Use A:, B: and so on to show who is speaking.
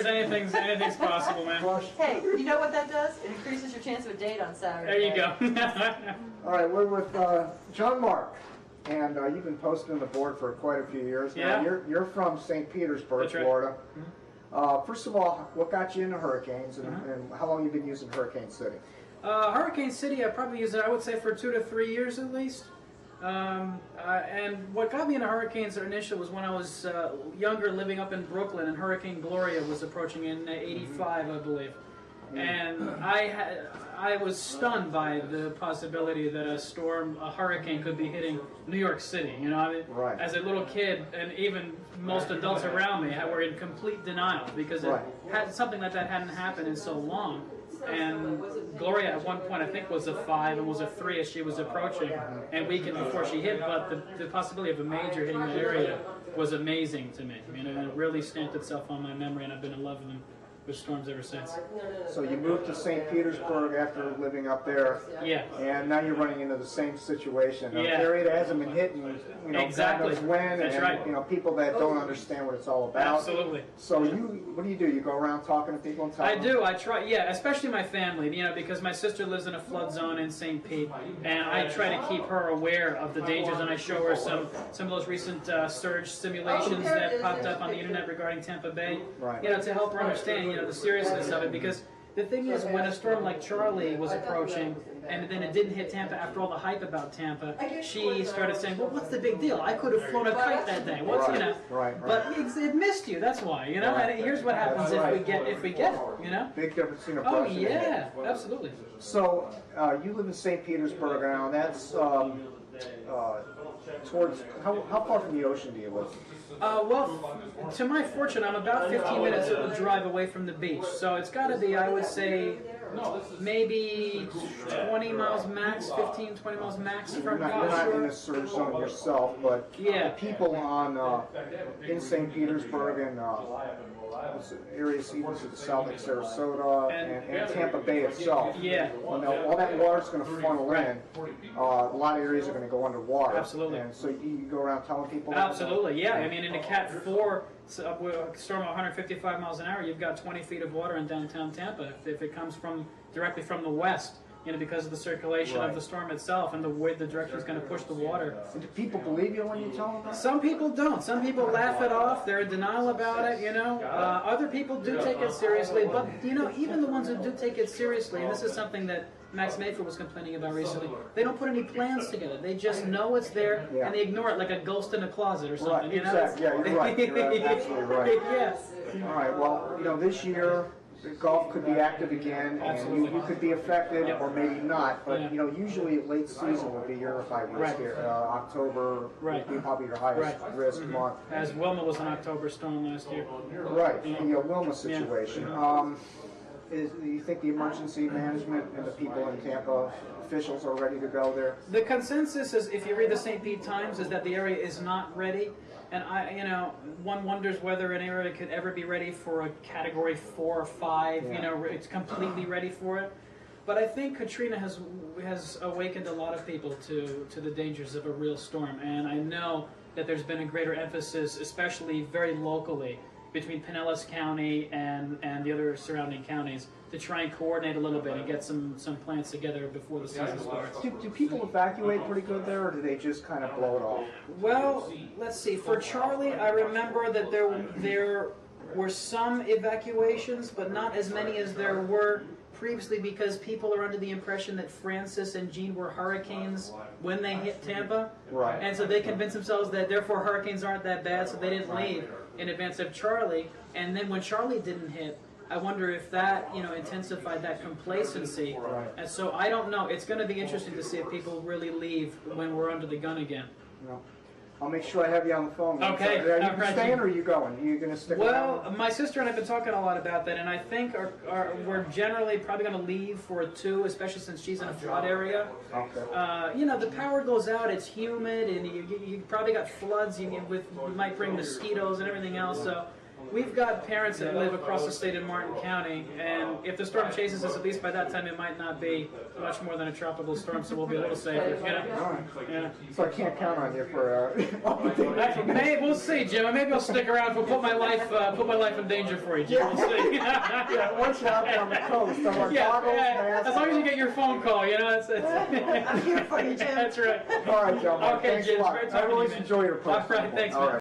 A: There's anything's possible, man.
B: Hey, you know what that does? It increases your chance of a date on Saturday.
A: There you go.
C: All right, we're with Gianmarc, and you've been posting on the board for quite a few years now.
A: Yeah.
C: You're from St. Petersburg,
A: That's right.
C: Florida. First of all, what got you into hurricanes, and how long have you been using Hurricane City?
A: Hurricane City, I probably used it, I would say, for 2 to 3 years at least. And what got me into hurricanes initially was when I was younger, living up in Brooklyn, and Hurricane Gloria was approaching in '85, I believe. And I was stunned by the possibility that a hurricane could be hitting New York City. You know, I mean,
C: Right.
A: as a little kid, and even most adults around me were in complete denial because something like that hadn't happened in so long. And Gloria at one point I think was a 5 and was a 3 as she was approaching and weakened before she hit, but the possibility of a major hitting the area was amazing to me. I mean, it really stamped itself on my memory, and I've been in love with storms ever since.
C: So you moved to St. Petersburg after living up there,
A: Yeah.
C: and now you're running into the same situation. An
A: Yeah.
C: area that hasn't been hit in,
A: Exactly.
C: God knows when,
A: That's
C: and
A: right.
C: People that don't understand what it's all about.
A: Absolutely.
C: So what do? You go around talking to people and telling
A: I
C: them?
A: do. I try. Yeah, especially my family. Because my sister lives in a flood zone in St. Pete, and I try to keep her aware of the dangers. And I show her some of those recent surge simulations that popped up on the internet regarding Tampa Bay.
C: Right.
A: To help her understand the seriousness of it. Because the thing is, when a storm like Charlie was approaching, and then it didn't hit Tampa after all the hype about Tampa, she started saying, "Well, what's the big deal? I could have flown a kite that day. What's
C: Right.
A: But it missed you. That's why. And here's what happens if we get it.
C: Big difference in
A: Oh
C: approach.
A: yeah, absolutely.
C: So you live in St. Petersburg now. That's towards how far from the ocean do you live?
A: Well, to my fortune, I'm about 15 minutes of a drive away from the beach. So it's got to be, I would say, maybe 20 miles max, 15, 20 miles max from
C: You're not in
A: offshore.
C: a surge zone yourself, but
A: Yeah.
C: people in St. Petersburg and areas even to the south, like Sarasota and Tampa Bay itself.
A: Yeah.
C: When all that water's going to funnel in, a lot of areas are going to go underwater.
A: Absolutely.
C: And so you go around telling people.
A: Absolutely, yeah. I mean, in a Cat 4 storm at 155 miles an hour, you've got 20 feet of water in downtown Tampa. If it comes directly from the west, because of the circulation of the storm itself and the way the direction is going to push the water.
C: And do people believe you when you tell them that?
A: Some people don't. Some people laugh it off. They're in denial about it, Other people do take it seriously. But, even the ones who do take it seriously, and this is something that Max Mayfield was complaining about recently, they don't put any plans together. They just know it's there, and they ignore it like a ghost in a closet or something.
C: Right, exactly. Yeah, you're right. You're absolutely right.
A: Yes.
C: All right, well, this year, golf could be active again, and you could be affected or maybe not, but usually late season would be your high risk here. October would be probably your highest risk month.
A: As Wilma was an October storm last year.
C: Right, the Wilma situation. Do you think the emergency management and the people in Tampa, officials, are ready to go there?
A: The consensus is, if you read the St. Pete Times, is that the area is not ready, and one wonders whether an area could ever be ready for a Category 4 or 5. It's completely ready for it. But I think Katrina has awakened a lot of people to the dangers of a real storm, and I know that there's been a greater emphasis, especially very locally, between Pinellas County and the other surrounding counties, to try and coordinate a little bit and get some plans together before the season starts.
C: Do people evacuate pretty good there, or do they just kind of blow it off?
A: Well, let's see. For Charlie, I remember that there were some evacuations, but not as many as there were previously, because people are under the impression that Francis and Jean were hurricanes when they hit Tampa.
C: Right.
A: And so they convinced themselves that therefore hurricanes aren't that bad, so they didn't leave in advance of Charlie. And then when Charlie didn't hit, I wonder if that, intensified that complacency.
C: Right.
A: And so I don't know. It's going to be interesting to see if people really leave when we're under the gun again.
C: I'll make sure I have you on the phone.
A: Okay.
C: Are you staying or are you going? Are you going to stick around?
A: Well, my sister and I have been talking a lot about that, and I think we're generally probably going to leave for 2, especially since she's in a flood area.
C: Okay.
A: The power goes out, it's humid, and you probably got floods. You might bring mosquitoes and everything else. So we've got parents that live across the state in Martin County, and if the storm chases us, at least by that time it might not be much more than a tropical storm, so we'll be a little safer. You know? Yeah.
C: So I can't count on you for.
A: We'll see, Jim. Maybe I'll stick around. We'll put my life in danger for you, Jim. We'll see.
C: Yeah, once you're out there on the coast, I'm like,
A: as long as you get your phone call, you know.
B: I'm here for you, Jim.
A: That's right.
C: All right, Gianmarc.
A: Okay,
C: Thanks
A: Jim.
C: a lot.
A: Great
C: I
A: talking to you,
C: always
A: man.
C: enjoy your posts.
A: All right, thanks,
C: All
A: man.
C: right.